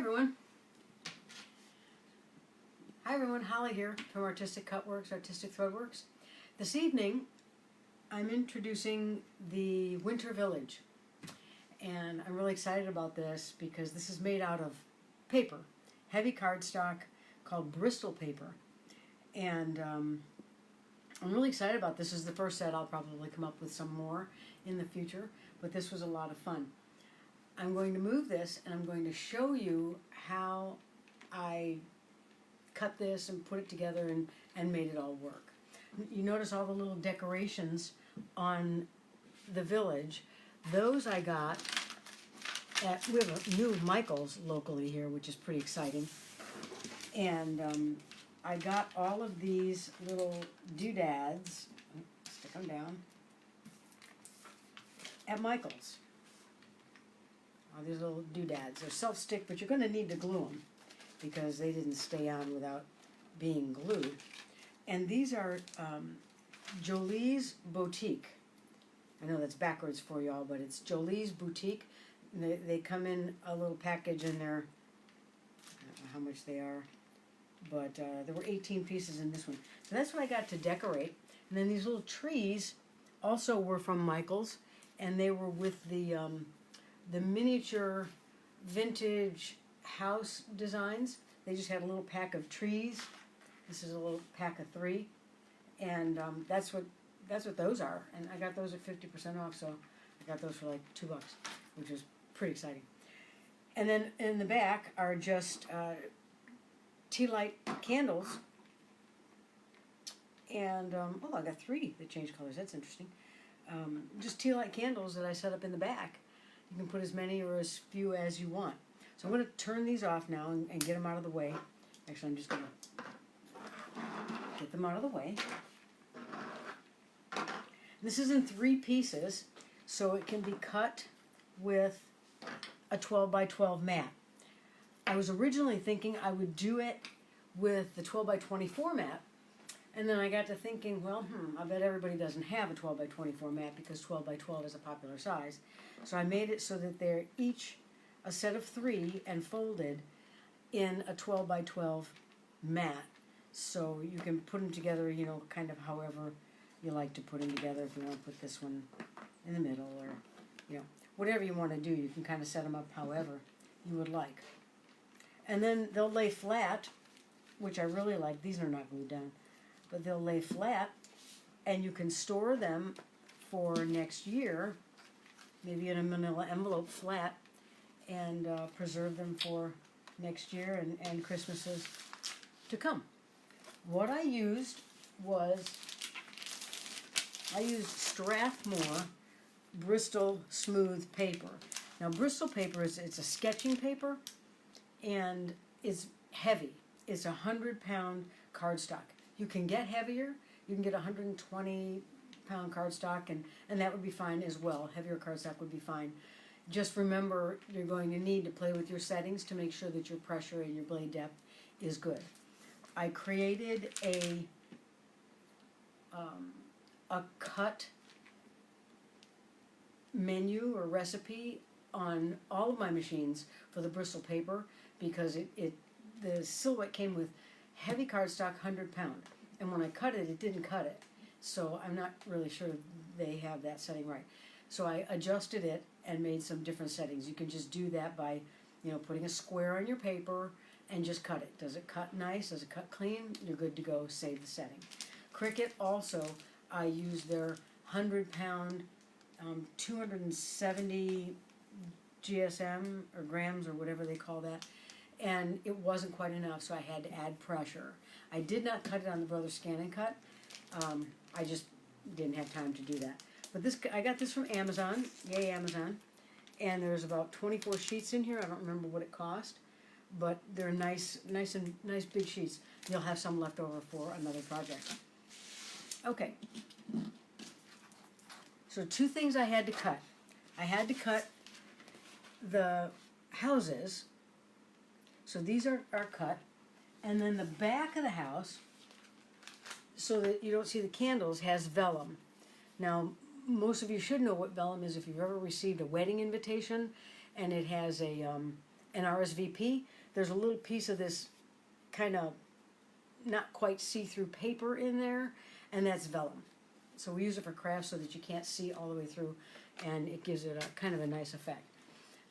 everyone. Holly here from Artistic Cutworks, Artistic Threadworks. This evening, I'm introducing the Winter Village. And I'm really excited about this because this is made out of paper, heavy cardstock called Bristol paper. And I'm really excited about this. This is the first set. I'll probably come up with some more in the future, but this was a lot of fun. I'm going to move this and I'm going to show you how I cut this and put it together and made it all work. You notice all the little decorations on the village. Those I got at, we have a new Michael's locally here, which is pretty exciting. And I got all of these little doodads, stick them down, at Michael's. All these little doodads. They're self-stick, but you're going to need to glue them because they didn't stay on without being glued. And these are Jolie's Boutique. I know that's backwards for y'all, but it's Jolie's Boutique. They come in a little package and they're, I don't know how much they are, but there were 18 pieces in this one. So that's what I got to decorate. And then these little trees also were from Michael's, and they were with the miniature vintage house designs. They just had a little pack of trees. This is a little pack of 3, and that's what those are. And I got those at 50% off, so I got those for like $2, which is pretty exciting. And then in the back are just tea light candles. And oh, I got 3 that change colors. That's interesting. Just tea light candles that I set up in the back. You can put as many or as few as you want. So I'm going to turn these off now and get them out of the way. Actually, I'm just going to get them out of the way. This is in 3 pieces, so it can be cut with a 12 by 12 mat. I was originally thinking I would do it with the 12 by 24 mat, and then I got to thinking, well, I bet everybody doesn't have a 12 by 24 mat because 12 by 12 is a popular size. So I made it so that they're each a set of 3 and folded in a 12 by 12 mat. So you can put them together, you know, kind of however you like to put them together. If you want to put this one in the middle, or, you know, whatever you want to do, you can kind of set them up however you would like. And then they'll lay flat, which I really like. These are not glued down, but they'll lay flat, and you can store them for next year, maybe in a manila envelope flat, and preserve them for next year and Christmases to come. What I used was, I used Strathmore Bristol smooth paper. Now Bristol paper it's a sketching paper, and it's heavy. It's 100-pound cardstock. You can get heavier. You can get 120-pound cardstock, and that would be fine as well. Heavier cardstock would be fine. Just remember, you're going to need to play with your settings to make sure that your pressure and your blade depth is good. I created a cut menu or recipe on all of my machines for the Bristol paper because the Silhouette came with heavy cardstock, 100-pound, and when I cut it, it didn't cut it. So I'm not really sure they have that setting right. So I adjusted it and made some different settings. You can just do that by, you know, putting a square on your paper and just cut it. Does it cut nice? Does it cut clean? You're good to go. Save the setting. Cricut also, I use their 100-pound, 270 GSM or grams or whatever they call that, and it wasn't quite enough, so I had to add pressure. I did not cut it on the Brother Scan and Cut. I just didn't have time to do that. But this, I got this from Amazon. Yay, Amazon. And there's about 24 sheets in here. I don't remember what it cost, but they're nice big sheets. You'll have some left over for another project. Okay. So 2 things I had to cut. I had to cut the houses. So these are cut. And then the back of the house, so that you don't see the candles, has vellum. Now, most of you should know what vellum is if you've ever received a wedding invitation and it has an RSVP. there's a little piece of this kind of not quite see-through paper in there, and that's vellum. So we use it for crafts so that you can't see all the way through, and it gives it a kind of a nice effect.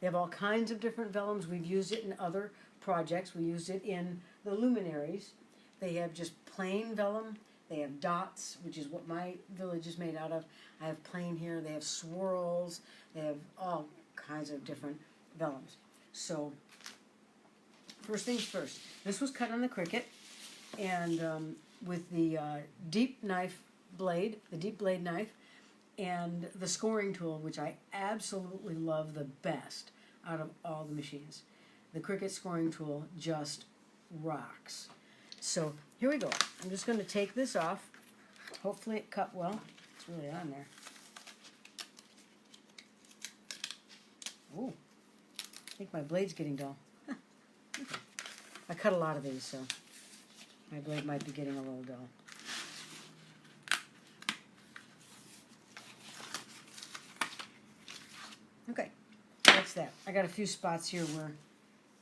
They have all kinds of different vellums. We've used it in other projects. We used it in the luminaries. They have just plain vellum. They have dots, which is what my village is made out of. I have plain here. They have swirls. They have all kinds of different vellums. So first things first. This was cut on the Cricut, and with the deep knife blade, the deep blade knife, and the scoring tool, which I absolutely love the best out of all the machines. The Cricut scoring tool just rocks. So here we go. I'm just going to take this off. Hopefully it cut well. It's really on there. Ooh, I think my blade's getting dull. Okay. I cut a lot of these, so my blade might be getting a little dull. Okay, that's that. I got a few spots here where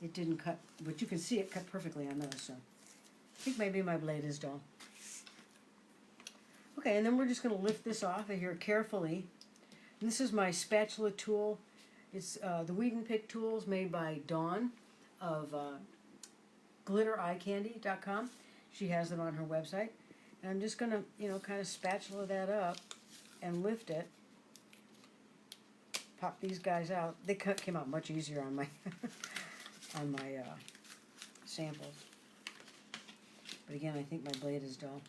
it didn't cut, but you can see it cut perfectly on those, so I think maybe my blade is dull. Okay, and then we're just going to lift this off of here carefully. And this is my spatula tool. It's the Weed and Pick tools made by Dawn of glitterEyeCandy.com. She has them on her website. And I'm just going to, kind of spatula that up and lift it. Pop these guys out. They came out much easier on my on my samples. But again, I think my blade is dull.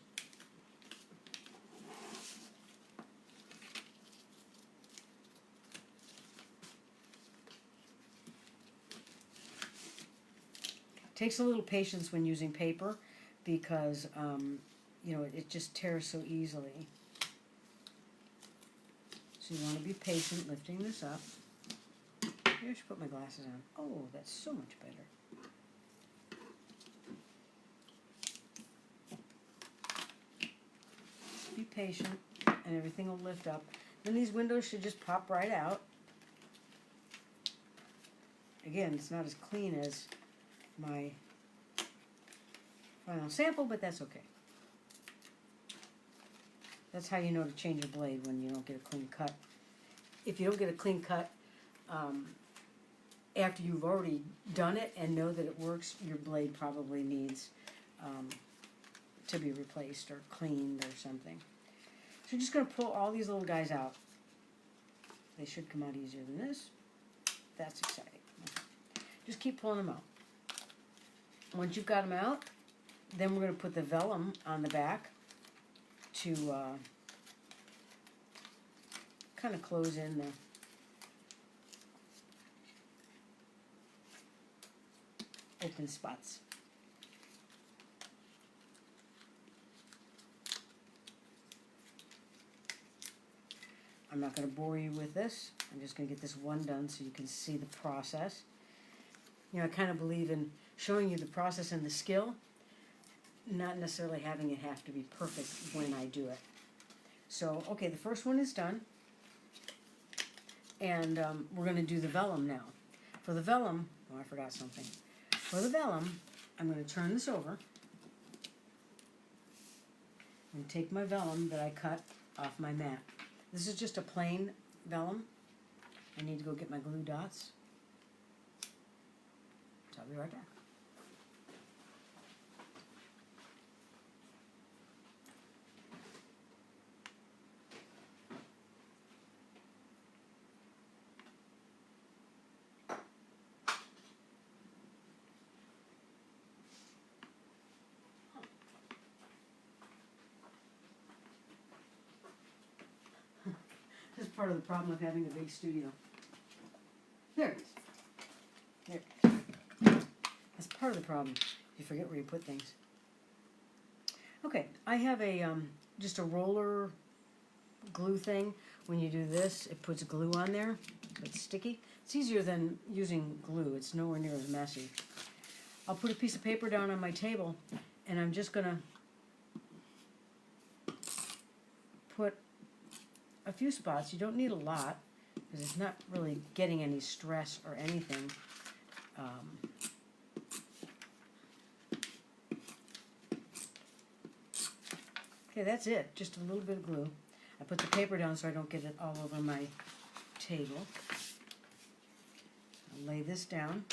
Takes a little patience when using paper because it just tears so easily. So you want to be patient lifting this up. Maybe I should put my glasses on. Oh, that's so much better. Be patient and everything will lift up. Then these windows should just pop right out. Again, it's not as clean as my final sample, but that's okay. That's how you know to change your blade when you don't get a clean cut. If you don't get a clean cut after you've already done it and know that it works, your blade probably needs to be replaced or cleaned or something. So you're just going to pull all these little guys out. They should come out easier than this. That's exciting. Okay. Just keep pulling them out. Once you've got them out, then we're going to put the vellum on the back to kind of close in the open spots. I'm not going to bore you with this. I'm just going to get this one done so you can see the process. I kind of believe in showing you the process and the skill, not necessarily having it have to be perfect when I do it. So, okay, the first one is done. And we're going to do the vellum now. For the vellum, oh, I forgot something. For the vellum, I'm going to turn this over and take my vellum that I cut off my mat. This is just a plain vellum. I need to go get my glue dots. So I'll be right back. This is part of the problem of having a big studio. There it is. There it is. That's part of the problem. You forget where you put things. Okay, I have a just a roller glue thing. When you do this, it puts glue on there. It's sticky. It's easier than using glue. It's nowhere near as messy. I'll put a piece of paper down on my table, and I'm just going to put a few spots. You don't need a lot because it's not really getting any stress or anything. Okay, that's it. Just a little bit of glue. I put the paper down so I don't get it all over my table. I'll lay this down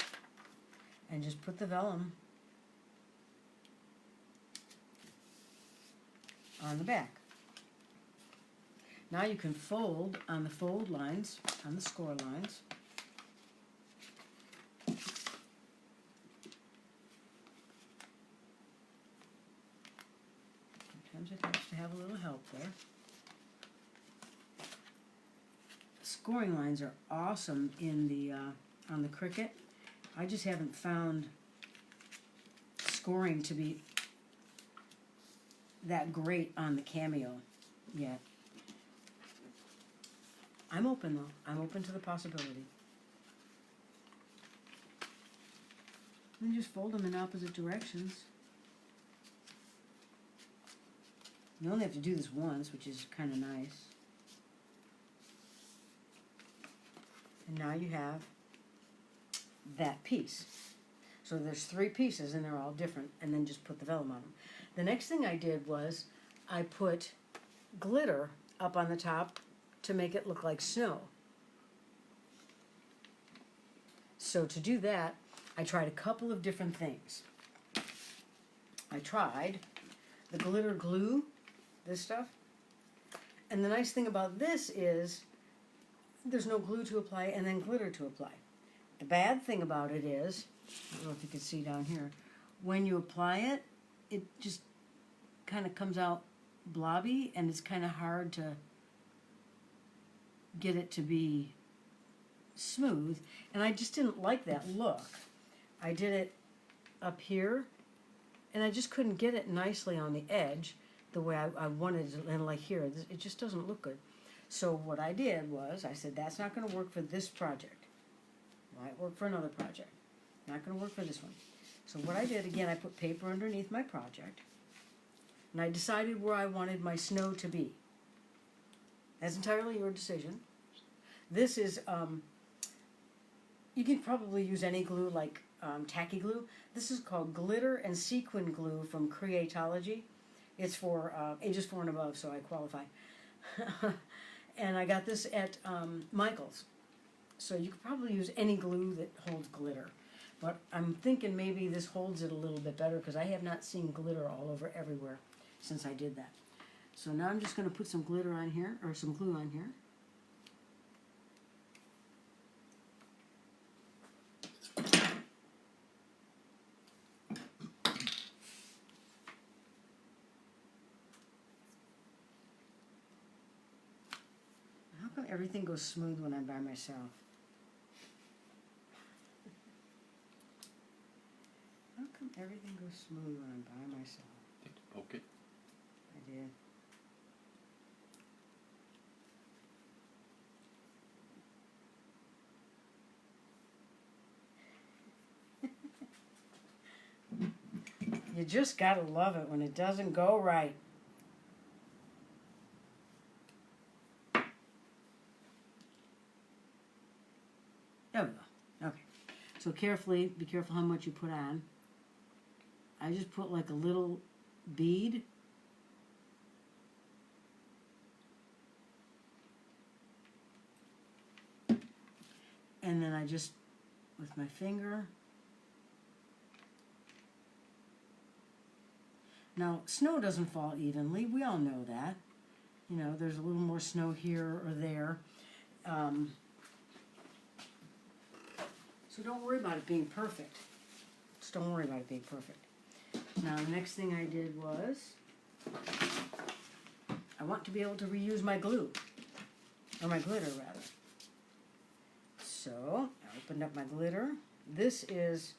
and just put the vellum on the back. Now you can fold on the fold lines, on the score lines. Sometimes it helps to have a little help there. Scoring lines are awesome in the on the Cricut. I just haven't found scoring to be that great on the Cameo yet. I'm open though. I'm open to the possibility. And just fold them in opposite directions. You only have to do this once, which is kind of nice. And now you have that piece. So there's 3 pieces and they're all different, and then just put the vellum on them. The next thing I did was I put glitter up on the top to make it look like snow. So to do that, I tried a couple of different things. I tried the glitter glue, this stuff. And the nice thing about this is there's no glue to apply and then glitter to apply. The bad thing about it is, I don't know if you can see down here, when you apply it, it just kind of comes out blobby and it's kind of hard to get it to be smooth, and I just didn't like that look. I did it up here and I just couldn't get it nicely on the edge the way I wanted it, and like here, it just doesn't look good. So what I did was, I said, that's not going to work for this project. Might work for another project. Not going to work for this one. So what I did, again, I put paper underneath my project, and I decided where I wanted my snow to be. That's entirely your decision. This is, you can probably use any glue like tacky glue. This is called Glitter and Sequin Glue from Creatology. It's for ages 4 and above, so I qualify. And I got this at Michael's. So you could probably use any glue that holds glitter. But I'm thinking maybe this holds it a little bit better because I have not seen glitter all over everywhere since I did that. So now I'm just going to put some glitter on here, or some glue on here. How come everything goes smooth when I'm by myself? How come everything goes smooth when I'm by myself? Need to poke it. I did. You just gotta love it when it doesn't go right. There we go. Okay. So carefully, be careful how much you put on. I just put like a little bead. And then I just, with my finger. Now, snow doesn't fall evenly. We all know that. You know, there's a little more snow here or there. So don't worry about it being perfect. Just don't worry about it being perfect. Now, the next thing I did was, I want to be able to reuse my glue. Or my glitter, rather. So, I opened up my glitter. This is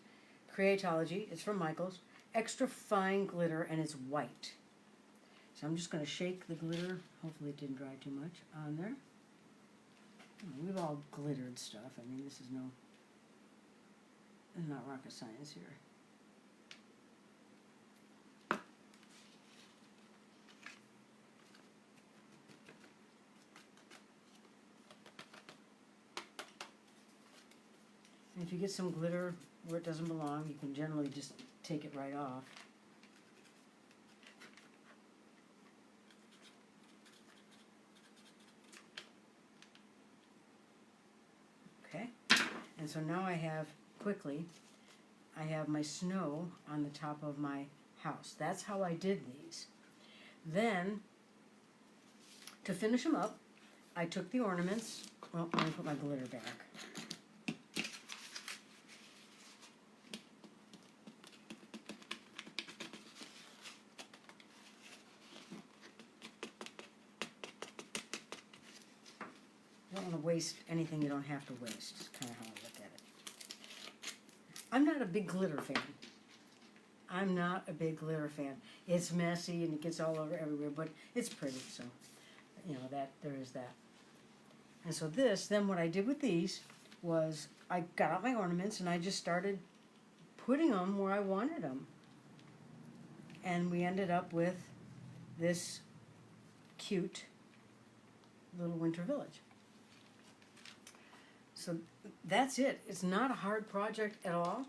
Creatology. It's from Michael's. Extra fine glitter, and it's white. So I'm just going to shake the glitter. Hopefully it didn't dry too much on there. We've all glittered stuff. I mean, this is not rocket science here. And if you get some glitter where it doesn't belong, you can generally just take it right off. And so now I have, quickly, I have my snow on the top of my house. That's how I did these. Then, to finish them up, I took the ornaments, well, let me put my glitter back. You don't want to waste anything you don't have to waste, is kind of how I look at it. I'm not a big glitter fan. I'm not a big glitter fan. It's messy and it gets all over everywhere, but it's pretty, so, you know, that, there is that. And so this, then what I did with these was I got out my ornaments and I just started putting them where I wanted them. And we ended up with this cute little winter village. So that's it. It's not a hard project at all.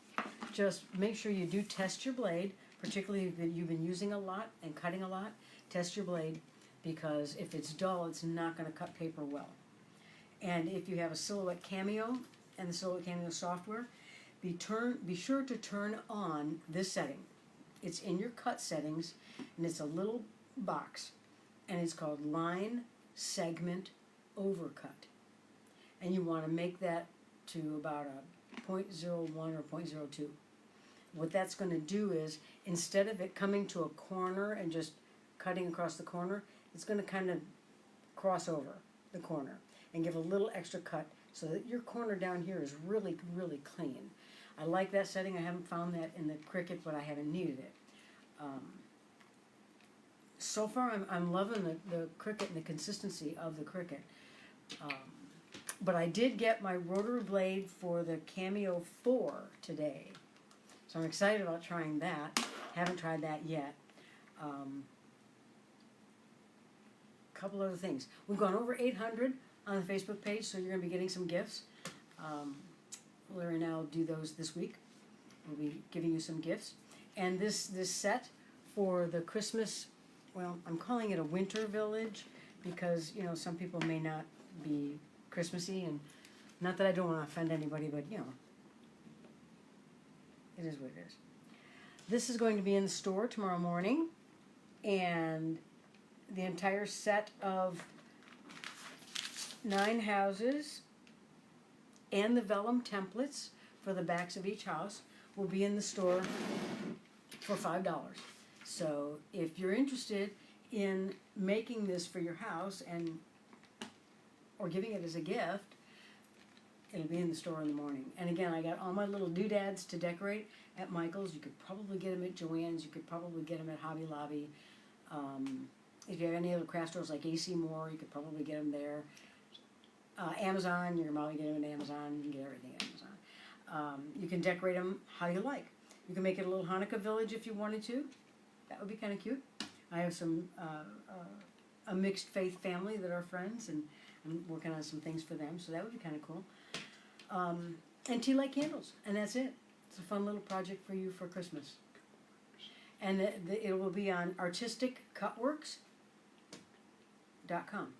Just make sure you do test your blade, particularly if you've been using a lot and cutting a lot. Test your blade, because if it's dull, it's not going to cut paper well. And if you have a Silhouette Cameo and the Silhouette Cameo software, be sure to turn on this setting. It's in your cut settings, and it's a little box, and it's called Line Segment Overcut. And you want to make that to about a 0.01 or 0.02. What that's going to do is, instead of it coming to a corner and just cutting across the corner, it's going to kind of cross over the corner and give a little extra cut so that your corner down here is really, really clean. I like that setting. I haven't found that in the Cricut, but I haven't needed it. So far, I'm loving the Cricut and the consistency of the Cricut. But I did get my rotary blade for the Cameo 4 today. So I'm excited about trying that. Haven't tried that yet. Couple other things. We've gone over 800 on the Facebook page, so you're going to be getting some gifts. Larry and I will do those this week. We'll be giving you some gifts. And this set for the Christmas, well, I'm calling it a winter village because, you know, some people may not be Christmassy, and not that I don't want to offend anybody, but, you know, it is what it is. This is going to be in the store tomorrow morning, and the entire set of 9 houses and the vellum templates for the backs of each house will be in the store for $5. So if you're interested in making this for your house and or giving it as a gift, it'll be in the store in the morning. And again, I got all my little doodads to decorate at Michael's. You could probably get them at Joann's. You could probably get them at Hobby Lobby. If you have any other craft stores like AC Moore, you could probably get them there. Amazon, you can probably get them at Amazon. You can get everything at Amazon. You can decorate them how you like. You can make it a little Hanukkah village if you wanted to. That would be kind of cute. I have some a mixed faith family that are friends, and I'm working on some things for them, so that would be kind of cool. And tea light candles, and that's it. It's a fun little project for you for Christmas. And it will be on artisticcutworks.com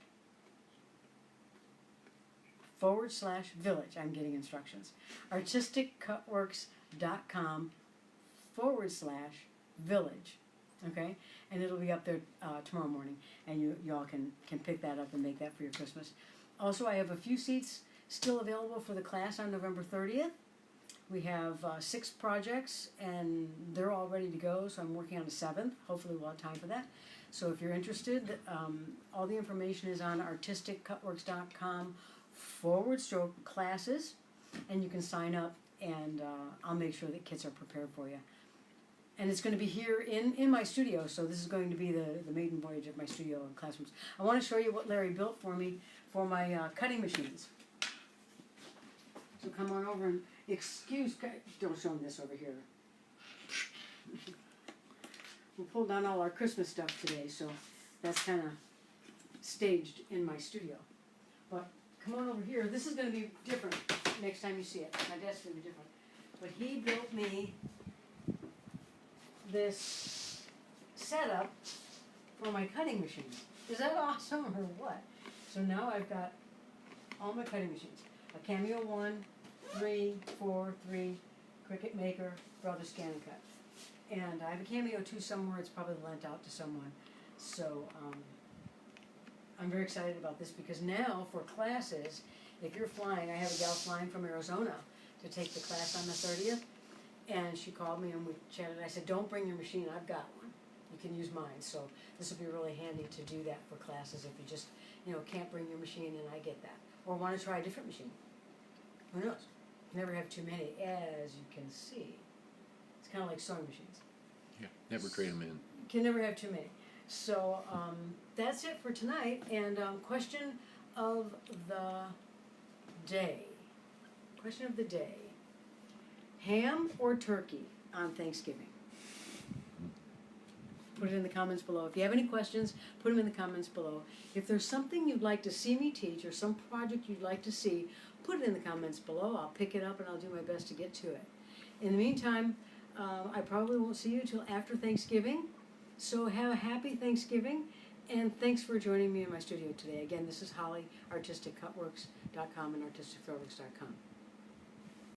/village. I'm getting instructions. artisticcutworks.com /village. Okay? And it'll be up there tomorrow morning, and y'all can pick that up and make that for your Christmas. Also, I have a few seats still available for the class on November 30th. We have 6 projects, and they're all ready to go, so I'm working on a 7th. Hopefully we'll have time for that. So if you're interested, all the information is on artisticcutworks.com /classes, and you can sign up, and I'll make sure that kits are prepared for you. And it's going to be here in my studio, so this is going to be the maiden voyage of my studio and classrooms. I want to show you what Larry built for me for my cutting machines. So come on over and don't show them this over here. We'll pull down all our Christmas stuff today, so that's kind of staged in my studio. But come on over here. This is going to be different next time you see it. My desk's going to be different. But he built me this setup for my cutting machines. Is that awesome or what? So now I've got all my cutting machines. A Cameo 1, 3, 4, 3, Cricut Maker, Brother Scan and Cut. And I have a Cameo too somewhere, it's probably lent out to someone. So, I'm very excited about this because now for classes, if you're flying, I have a gal flying from Arizona to take the class on the 30th. And she called me and we chatted. I said, don't bring your machine, I've got one. You can use mine. So this will be really handy to do that for classes if you just, can't bring your machine, and I get that. Or want to try a different machine. Who knows? You never have too many, as you can see. It's kind of like sewing machines. Yeah, never trade them in. You can never have too many. So that's it for tonight. And question of the day. Question of the day. Ham or turkey on Thanksgiving? Put it in the comments below. If you have any questions, put them in the comments below. If there's something you'd like to see me teach or some project you'd like to see, put it in the comments below. I'll pick it up and I'll do my best to get to it. In the meantime, I probably won't see you till after Thanksgiving. So have a happy Thanksgiving, and thanks for joining me in my studio today. Again, this is Holly, artisticcutworks.com and artisticthrowworks.com.